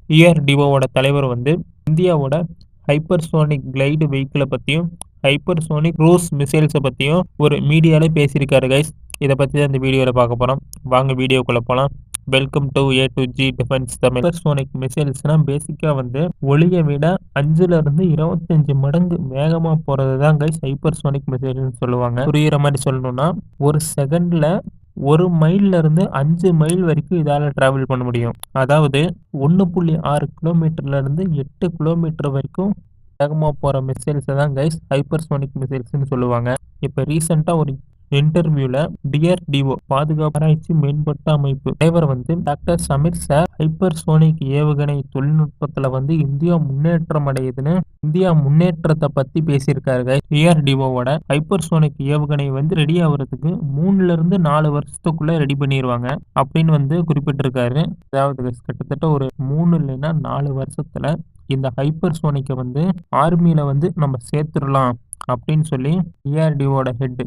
டிஆர்டிஓவோட தலைவர் வந்து இந்தியாவோட ஹைப்பர்சோனிக் கிளைடு வெஹிக்கிளை பற்றியும் ஹைப்பர்சோனிக் க்ரூஸ் மிசைல்ஸை பற்றியும் ஒரு மீடியாவில் பேசியிருக்காரு கைஸ். இதை பற்றி தான் இந்த வீடியோவில் பார்க்க போகிறோம். வாங்க வீடியோக்குள்ளே போகலாம். Welcome to A to G defence Tamil. Hypersonic மிசைல்ஸ்னால் பேசிக்காக வந்து ஒளியை விட 5லிருந்து 25 மடங்கு வேகமாக போகிறது தான் கைஸ் ஹைப்பர்சோனிக் மிசைல்னு சொல்லுவாங்க. புரிகிற மாதிரி சொல்லணும்னா ஒரு செகண்டில் 1 மைல்ல இருந்து 5 மைல் வரைக்கும் இதால டிராவல் பண்ண முடியும். அதாவது 1.6 கிலோமீட்டர்ல இருந்து 8 கிலோமீட்டர் வரைக்கும் வேகமாக போகிற மிசைல்ஸை தான் கைஸ் ஹைப்பர்சோனிக் மிசைல்ஸ்னு சொல்லுவாங்க. இப்போ ரீசெண்டாக ஒரு இன்டர்வியூல டிஆர்டிஓ பாதுகாப்பு ஆராய்ச்சி மேம்பட்ட அமைப்பு தலைவர் வந்து டாக்டர் சமீர் சார் ஹைப்பர்சோனிக் ஏவுகணை தொழில்நுட்பத்துல வந்து இந்தியா முன்னேற்றம் அடையுதுன்னு இந்தியா முன்னேற்றத்தை பத்தி பேசியிருக்காரு கைஸ். டிஆர்டிஓவோட ஹைப்பர்சோனிக் ஏவுகணை வந்து ரெடி ஆகுறதுக்கு 3 to 4 வருஷத்துக்குள்ள ரெடி பண்ணிடுவாங்க அப்படின்னு வந்து குறிப்பிட்டிருக்காரு. அதாவது கிட்டத்தட்ட ஒரு 3 இல்லைன்னா 4 வருஷத்துல இந்த ஹைப்பர்சோனிக்கை வந்து ஆர்மியில வந்து நம்ம சேர்த்துடலாம் அப்படின்னு சொல்லி டிஆர்டிஓட ஹெட்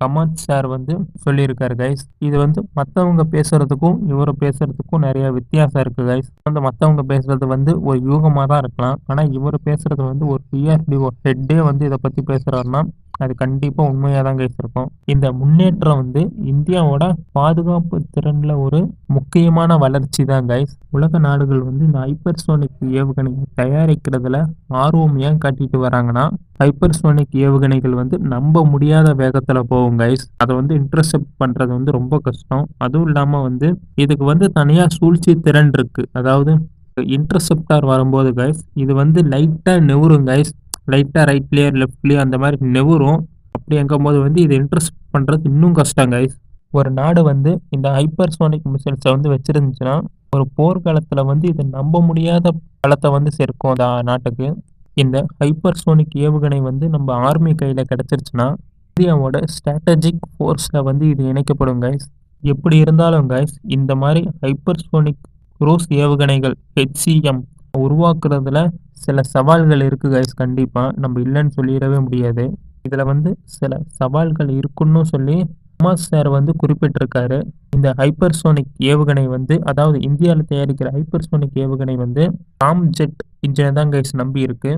கமாத் சார் வந்து சொல்லியிருக்காரு கைஸ். இது வந்து மற்றவங்க பேசுறதுக்கும் இவரை பேசுறதுக்கும் நிறைய வித்தியாசம் இருக்கு கைஸ். வந்து மற்றவங்க பேசுறது வந்து ஒரு யூகமாக தான் இருக்கலாம். ஆனால் இவர் பேசுறது வந்து ஒரு டிஆர்டிஓ ஹெட்டே வந்து இதை பற்றி பேசுறாருன்னா அது கண்டிப்பாக உண்மையாக தான் கைஸ் இருக்கும். இந்த முன்னேற்றம் வந்து இந்தியாவோட பாதுகாப்பு திறன்ல ஒரு முக்கியமான வளர்ச்சி தான் கைஸ். உலக நாடுகள் வந்து இந்த ஹைப்பர்சோனிக் ஏவுகணையை தயாரிக்கிறதுல ஆர்வம் ஏன் காட்டிட்டு வராங்கன்னா ஹைப்பர்சோனிக் ஏவுகணைகள் வந்து நம்ப முடியாத வேகத்துல போகும் கைஸ். அதை வந்து இன்டர்செப்ட் பண்றது வந்து ரொம்ப கஷ்டம். அதுவும் இல்லாம வந்து இதுக்கு வந்து தனியா சூழ்ச்சி திறன் இருக்கு. அதாவது இன்டர்செப்டார் வரும்போது கைஸ் இது வந்து லைட்டா நெவுரும் கைஸ். லைட்டா ரைட்லயோ லெஃப்ட்லயோ அந்த மாதிரி நெவுரும். அப்படி எங்கும்போது வந்து இதை இன்டர்செப்ட் பண்றது இன்னும் கஷ்டம் கைஸ். ஒரு நாடு வந்து இந்த ஹைப்பர்சோனிக் மிசைல்ஸை வந்து வச்சிருந்துச்சுன்னா ஒரு போர்க்காலத்துல வந்து இதை நம்ப முடியாத பலத்தை வந்து சேர்க்கும் அந்த நாட்டுக்கு. இந்த ஹைப்பர்சோனிக் ஏவுகணை வந்து நம்ம ஆர்மி கையில் கிடச்சிருச்சுன்னா இந்தியாவோட ஸ்ட்ராட்டஜிக் ஃபோர்ஸில் வந்து இது இணைக்கப்படும் கைஸ். எப்படி இருந்தாலும் கைஸ் இந்த மாதிரி ஹைப்பர்சோனிக் க்ரூஸ் ஏவுகணைகள் HCM உருவாக்குறதுல சில சவால்கள் இருக்குது கைஸ். கண்டிப்பாக நம்ம இல்லைன்னு சொல்லிடவே முடியாது. இதில் வந்து சில சவால்கள் இருக்குன்னு சொல்லி கமாத் சார் வந்து குறிப்பிட்டிருக்காரு. இந்த ஹைப்பர்சோனிக் ஏவுகணை வந்து அதாவது இந்தியாவில் தயாரிக்கிற ஹைப்பர்சோனிக் ஏவுகணை வந்து ராம்ஜெட் இன்ஜினை தான் கைஸ் நம்பி இருக்கு.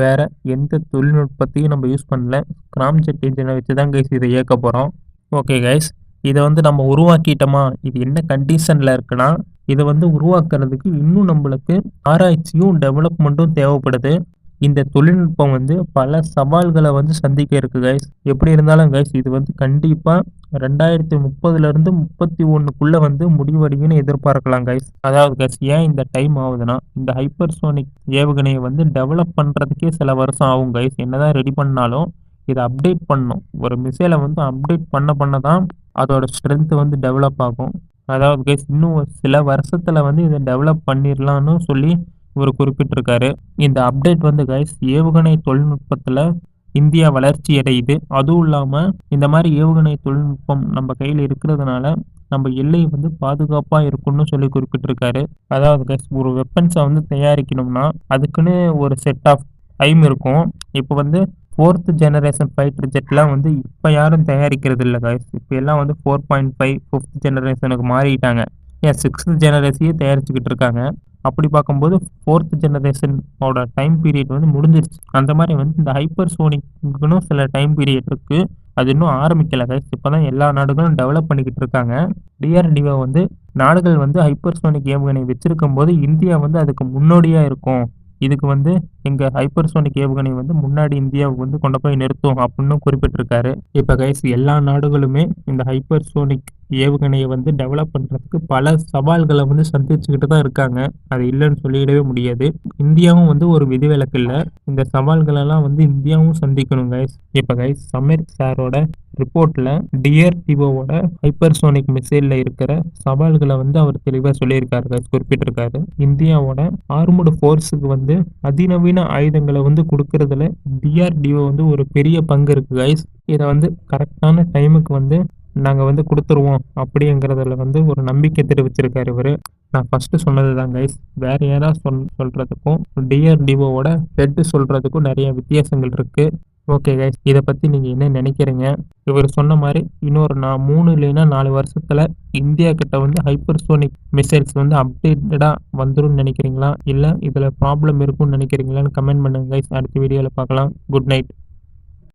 வேற எந்த தொழில்நுட்பத்தையும் நம்ம யூஸ் பண்ணல. ராம்ஜெட் இன்ஜினை வச்சு தான் கைஸ் இதை இயக்க போகிறோம். ஓகே கைஸ், இதை வந்து நம்ம உருவாக்கிட்டோமா, இது என்ன கண்டிஷனில் இருக்குன்னா இதை வந்து உருவாக்குறதுக்கு இன்னும் நம்மளுக்கு ஆராய்ச்சியும் டெவலப்மெண்ட்டும் தேவைப்படுது. இந்த தொழில்நுட்பம் வந்து பல சவால்களை வந்து சந்திக்க இருக்கு கைஸ். எப்படி இருந்தாலும் கைஸ் இது வந்து கண்டிப்பாக 2030 31 வந்து முடிவடையும்னு எதிர்பார்க்கலாம் கைஸ். அதாவது கைஸ் ஏன் இந்த டைம் ஆகுதுன்னா இந்த ஹைப்பர்சோனிக் ஏவுகணையை வந்து டெவலப் பண்ணுறதுக்கே சில வருஷம் ஆகும் கைஸ். என்னதான் ரெடி பண்ணாலும் இதை அப்டேட் பண்ணணும். ஒரு மிசைலை வந்து அப்டேட் பண்ண தான் அதோட ஸ்ட்ரென்த் வந்து டெவலப் ஆகும். அதாவது கைஸ் இன்னும் சில வருஷத்துல வந்து இதை டெவலப் பண்ணிடலான்னு சொல்லி இவர் குறிப்பிட்டிருக்காரு. இந்த அப்டேட் வந்து கைஸ் ஏவுகணை தொழில்நுட்பத்துல இந்தியா வளர்ச்சி அடையுது. அதுவும் இல்லாமல் இந்த மாதிரி ஏவுகணை தொழில்நுட்பம் நம்ம கையில் இருக்கிறதுனால நம்ம எல்லை வந்து பாதுகாப்பாக இருக்கும்னு சொல்லி குறிப்பிட்டிருக்காரு. அதாவது கைஸ் ஒரு வெப்பன்ஸை வந்து தயாரிக்கணும்னா அதுக்குன்னு ஒரு செட் ஆஃப் டைம் இருக்கும். இப்போ வந்து 4th ஜெனரேஷன் ஃபைட்டர் ஜெட்லாம் வந்து இப்போ யாரும் தயாரிக்கிறது இல்லை கைஸ். இப்போ எல்லாம் வந்து 4.5 5th ஜெனரேஷனுக்கு மாறிட்டாங்க. 6th ஜெனரேஷனையே தயாரிச்சுக்கிட்டு இருக்காங்க. அப்படி பார்க்கும்போது 4th ஜெனரேஷனோட டைம் பீரியட் வந்து முடிஞ்சிருச்சு. அந்த மாதிரி வந்து இந்த ஹைப்பர்சோனிக்குன்னு சில டைம் பீரியட் இருக்கு. அது இன்னும் ஆரம்பிக்கல கைஸ். இப்போதான் எல்லா நாடுகளும் டெவலப் பண்ணிக்கிட்டு இருக்காங்க. டிஆர்டிஓ வந்து நாடுகள் வந்து ஹைப்பர்சோனிக் ஏவுகணை வச்சிருக்கும் போது இந்தியா வந்து அதுக்கு முன்னோடியா இருக்கும். இதுக்கு வந்து எங்க ஹைப்பர்சோனிக் ஏவுகணை வந்து முன்னாடி இந்தியாவுக்கு வந்து கொண்டு போய் நிறுத்தும் அப்படின்னு குறிப்பிட்டிருக்காரு. இப்போ கைஸ் எல்லா நாடுகளுமே இந்த ஹைப்பர்சோனிக் ஏவுகணையை வந்து டெவலப் பண்ணுறதுக்கு பல சவால்களை வந்து சந்திச்சுக்கிட்டு தான் இருக்காங்க. அது இல்லைன்னு சொல்லிடவே முடியாது. இந்தியாவும் வந்து ஒரு விதிவிலக்கு இல்லை. இந்த சவால்களெல்லாம் வந்து இந்தியாவும் சந்திக்கணும் கைஸ். இப்போ கைஸ் சமீர் சாரோட ரிப்போர்ட்ல டிஆர்டிஓவோட ஹைப்பர்சோனிக் மிசைல்ல இருக்கிற சவால்களை வந்து அவர் தெளிவாக சொல்லியிருக்காரு கைஸ், குறிப்பிட்டிருக்காரு. இந்தியாவோட ஆர்முடு ஃபோர்ஸுக்கு வந்து அதிநவீன ஆயுதங்களை வந்து கொடுக்கறதுல டிஆர்டிஓ வந்து ஒரு பெரிய பங்கு இருக்கு கைஸ். இதை வந்து கரெக்டான டைமுக்கு வந்து நாங்கள் வந்து கொடுத்துருவோம் அப்படிங்கிறதுல வந்து ஒரு நம்பிக்கை தெரிவிச்சிருக்காரு இவர். நான் ஃபஸ்ட்டு சொன்னது தான் கைஸ். வேறு யாராவது சொல்கிறதுக்கும் டிஆர்டிஓவோட ஹெட்டு சொல்கிறதுக்கும் நிறைய வித்தியாசங்கள் இருக்குது. Okay guys. இத பத்தி நீங்க என்ன நினைக்கிறீங்க? இவரு சொன்ன மாரி இன்னொரு 3 இல்லைன்னா 4 வருஷத்துல இந்தியா கிட்ட வந்து ஹைப்பர்சோனிக் மிசைல்ஸ் வந்து அப்டேட்டடா வந்துரும்னு நினைக்கிறீங்களா? இல்ல இதுல ப்ராப்ளம் இருக்கும்னு நினைக்கிறீங்களான்னு கமெண்ட் பண்ணுங்க கைஸ். அடுத்த வீடியோல பார்க்கலாம். Good night.